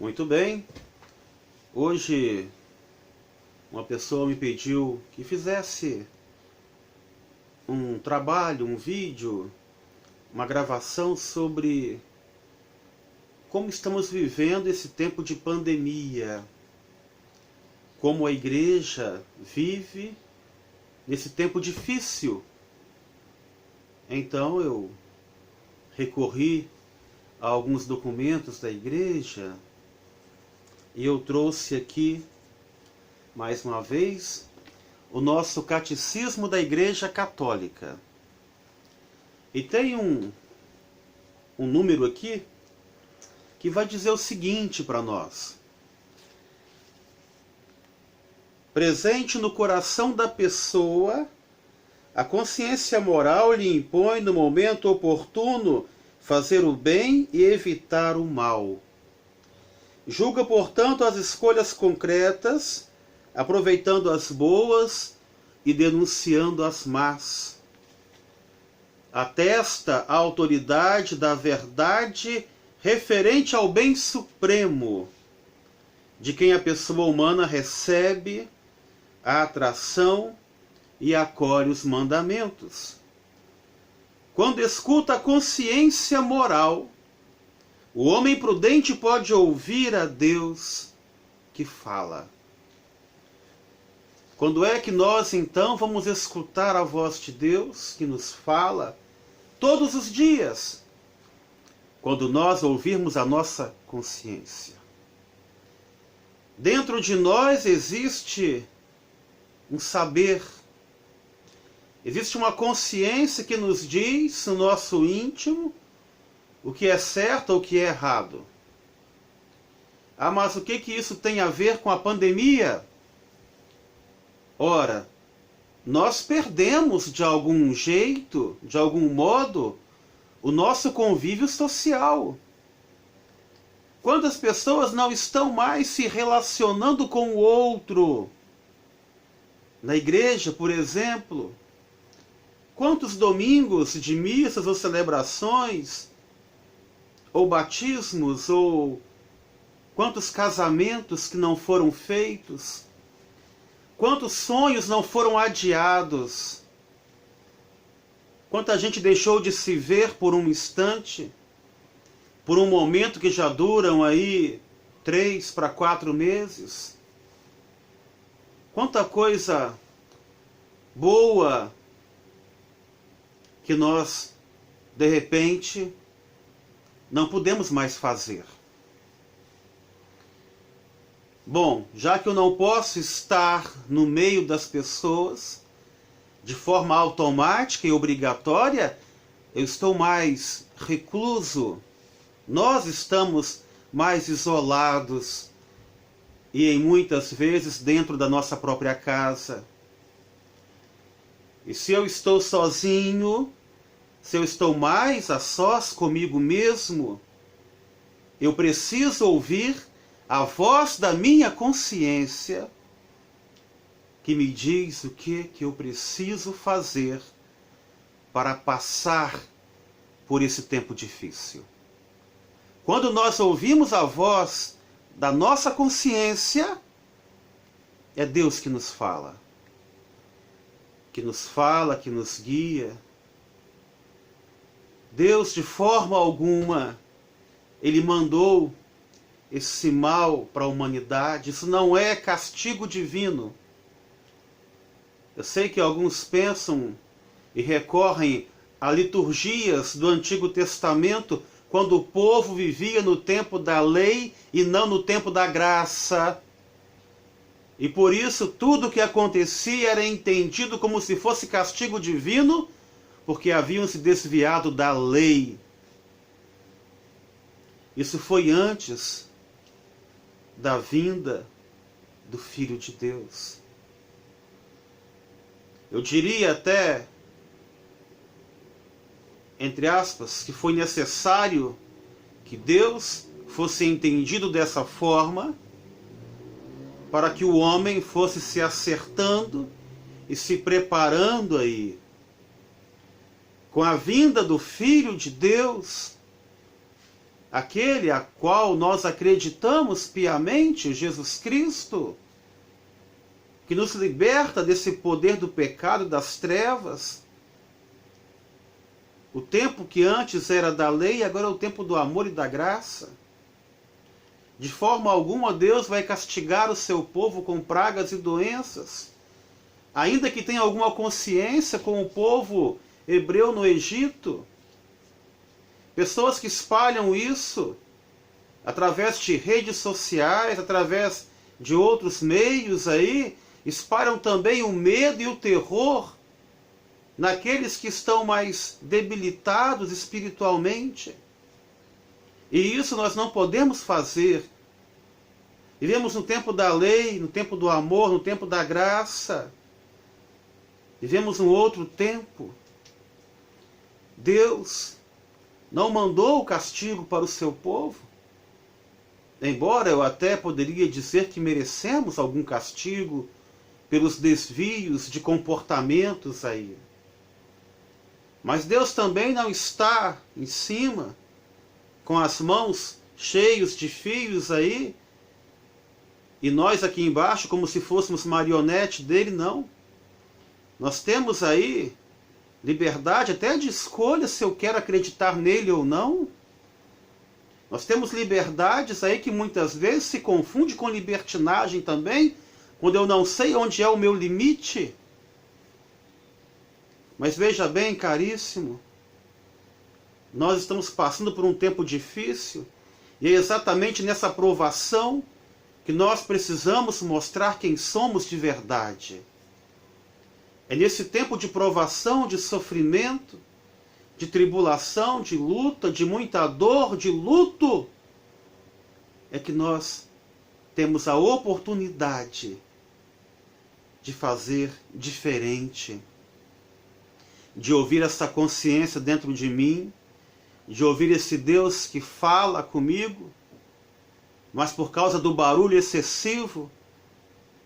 Muito bem. Hoje uma pessoa me pediu que fizesse um trabalho, um vídeo, uma gravação sobre como estamos vivendo esse tempo de pandemia, como a igreja vive nesse tempo difícil. Então eu recorri a alguns documentos da igreja e eu trouxe aqui, mais uma vez, o nosso Catecismo da Igreja Católica. E tem um número aqui que vai dizer o seguinte para nós: presente no coração da pessoa, a consciência moral lhe impõe no momento oportuno fazer o bem e evitar o mal. Julga, portanto, as escolhas concretas, aproveitando as boas e denunciando as más. Atesta a autoridade da verdade referente ao bem supremo, de quem a pessoa humana recebe a atração e acolhe os mandamentos. Quando escuta a consciência moral, o homem prudente pode ouvir a Deus que fala. Quando é que nós, então, vamos escutar a voz de Deus que nos fala todos os dias? Quando nós ouvirmos a nossa consciência. Dentro de nós existe um saber, existe uma consciência que nos diz no nosso íntimo o que é certo ou o que é errado. Ah, mas o que isso tem a ver com a pandemia? Ora, nós perdemos de algum jeito, de algum modo, o nosso convívio social. Quantas pessoas não estão mais se relacionando com o outro? Na igreja, por exemplo, quantos domingos de missas ou celebrações, ou batismos, ou quantos casamentos que não foram feitos, quantos sonhos não foram adiados, quanta gente deixou de se ver por um instante, por um momento que já duram aí 3 para 4 meses. Quanta coisa boa que nós, de repente, não podemos mais fazer. Bom, já que eu não posso estar no meio das pessoas de forma automática e obrigatória, eu estou mais recluso. Nós estamos mais isolados e em muitas vezes dentro da nossa própria casa. E se eu estou sozinho, se eu estou mais a sós comigo mesmo, eu preciso ouvir a voz da minha consciência que me diz o que eu preciso fazer para passar por esse tempo difícil. Quando nós ouvimos a voz da nossa consciência, é Deus que nos fala, que nos guia. Deus, de forma alguma, Ele mandou esse mal para a humanidade. Isso não é castigo divino. Eu sei que alguns pensam e recorrem a liturgias do Antigo Testamento quando o povo vivia no tempo da lei e não no tempo da graça. E por isso tudo o que acontecia era entendido como se fosse castigo divino, porque haviam se desviado da lei. Isso foi antes da vinda do Filho de Deus. Eu diria até, entre aspas, que foi necessário que Deus fosse entendido dessa forma para que o homem fosse se acertando e se preparando aí. Com a vinda do Filho de Deus, aquele a qual nós acreditamos piamente, Jesus Cristo, que nos liberta desse poder do pecado e das trevas. O tempo que antes era da lei, agora é o tempo do amor e da graça. De forma alguma Deus vai castigar o seu povo com pragas e doenças, ainda que tenha alguma consciência com o povo hebreu no Egito. Pessoas que espalham isso através de redes sociais, através de outros meios aí, espalham também o medo e o terror naqueles que estão mais debilitados espiritualmente. E isso nós não podemos fazer. Vivemos no tempo da lei, no tempo do amor, no tempo da graça. Vivemos um outro tempo. Deus não mandou o castigo para o seu povo. Embora eu até poderia dizer que merecemos algum castigo pelos desvios de comportamentos aí. Mas Deus também não está em cima, com as mãos cheias de fios aí, e nós aqui embaixo como se fôssemos marionete dele, não. Nós temos aí liberdade até de escolha se eu quero acreditar nele ou não. Nós temos liberdades aí que muitas vezes se confunde com libertinagem também, quando eu não sei onde é o meu limite. Mas veja bem, caríssimo, nós estamos passando por um tempo difícil, e é exatamente nessa provação que nós precisamos mostrar quem somos de verdade. É nesse tempo de provação, de sofrimento, de tribulação, de luta, de muita dor, de luto, é que nós temos a oportunidade de fazer diferente, de ouvir essa consciência dentro de mim, de ouvir esse Deus que fala comigo, mas por causa do barulho excessivo,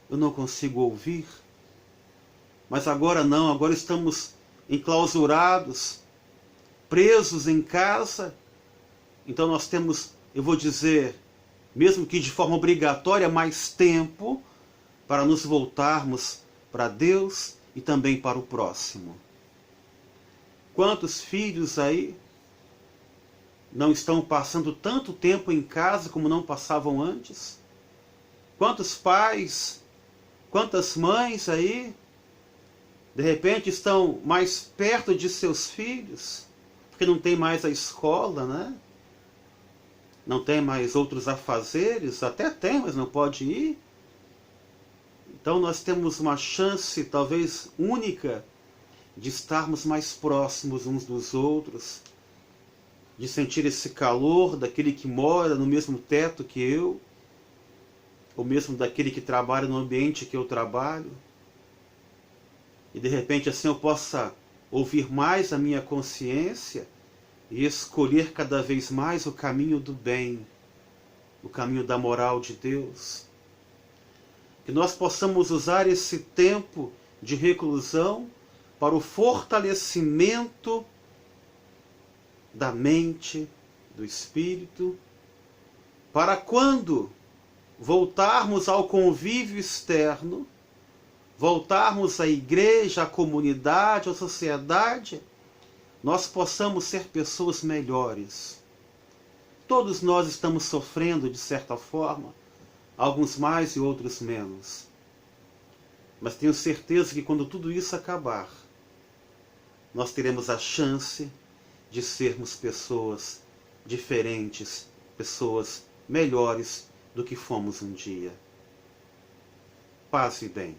eu não consigo ouvir. Mas agora não, agora estamos enclausurados, presos em casa. Então nós temos, eu vou dizer, mesmo que de forma obrigatória, mais tempo para nos voltarmos para Deus e também para o próximo. Quantos filhos aí não estão passando tanto tempo em casa como não passavam antes? Quantos pais, quantas mães aí, de repente estão mais perto de seus filhos, porque não tem mais a escola, né? Não tem mais outros afazeres, até tem, mas não pode ir. Então nós temos uma chance, talvez única, de estarmos mais próximos uns dos outros, de sentir esse calor daquele que mora no mesmo teto que eu, ou mesmo daquele que trabalha no ambiente que eu trabalho. E de repente assim eu possa ouvir mais a minha consciência e escolher cada vez mais o caminho do bem, o caminho da moral de Deus. Que nós possamos usar esse tempo de reclusão para o fortalecimento da mente, do espírito, para quando voltarmos ao convívio externo, voltarmos à igreja, à comunidade, à sociedade, nós possamos ser pessoas melhores. Todos nós estamos sofrendo de certa forma, alguns mais e outros menos. Mas tenho certeza que quando tudo isso acabar, nós teremos a chance de sermos pessoas diferentes, pessoas melhores do que fomos um dia. Paz e bem.